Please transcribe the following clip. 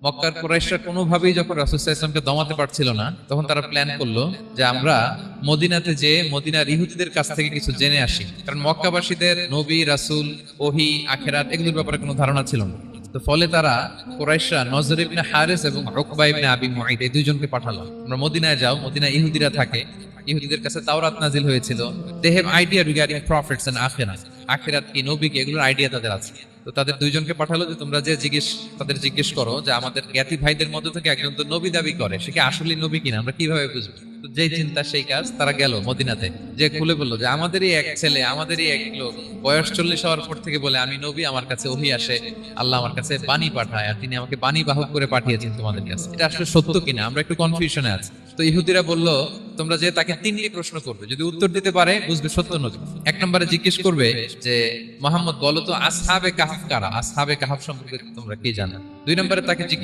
মক্কার কুরাইশরা কোনোভাবেই যখন রাসূল সাল্লাল্লাহু আলাইহি ওয়াসাল্লামকে দমাতে পারছিল না, তখন তারা প্ল্যান করলো যে আমরা মদিনাতে যে মদিনার ইহুদিদের কাছ থেকে কিছু জেনে আসি। কারণ মক্কাবাসীদের নবী, রাসূল, ওহী, আখিরাত এগুলোর ব্যাপারে কোনো ধারণা ছিল না। তো ফলে তারা কুরাইশরা নজর ইবনে হারিস এবং উকবা ইবনে আবি মুআইত এই দুইজনকে পাঠালো, তোমরা মদিনায় যাও, মদিনায় ইহুদিরা থাকে, ইহুদিদের কাছে তাওরাত নাজিল হয়েছিল, they have idea regarding prophets and আখিরাত, আখিরাত কি, নবী কি, এগুলোর আইডিয়া তাদের আছে। তো তাদের দুইজনকে পাঠালো যে তোমরা যে তাদের জিজ্ঞেস করো যে আমাদের জ্ঞাতি ভাইদের মধ্যে থেকে একজন তো নবী দাবি করে, সে কি আসলে নবী কিনা আমরা কিভাবে বুঝবো? তো যেই চিন্তা সেই কাজ, তারা গেল মদিনাতে, যে খুলে বললো যে আমাদেরই এক ছেলে, আমাদেরই এক লোক বয়স 40 হওয়ার পর থেকে বলে আমি নবী, আমার কাছে ওহী আসে, আল্লাহ আমার কাছে বাণী পাঠায়, আর তিনি আমাকে বাণী বাহক করে পাঠিয়েছেন তোমাদের কাছে, এটা আসলে সত্য কিনা, আমরা একটু কনফিউশনে আছি। তো ইহুদিরা বলল তোমরা যে তাকে 3টি প্রশ্ন করবে, যদি উত্তর দিতে পারে বুঝবে সত্য নবী। 1 নম্বরে জিজ্ঞেস করবে যে মুহাম্মদ বলো তো আসহাবে কাহাফ কারা, আসহাবে কাহাফ সম্পর্কে তোমরা কি জানো। 2 নম্বরে তাকে জিজ্ঞেস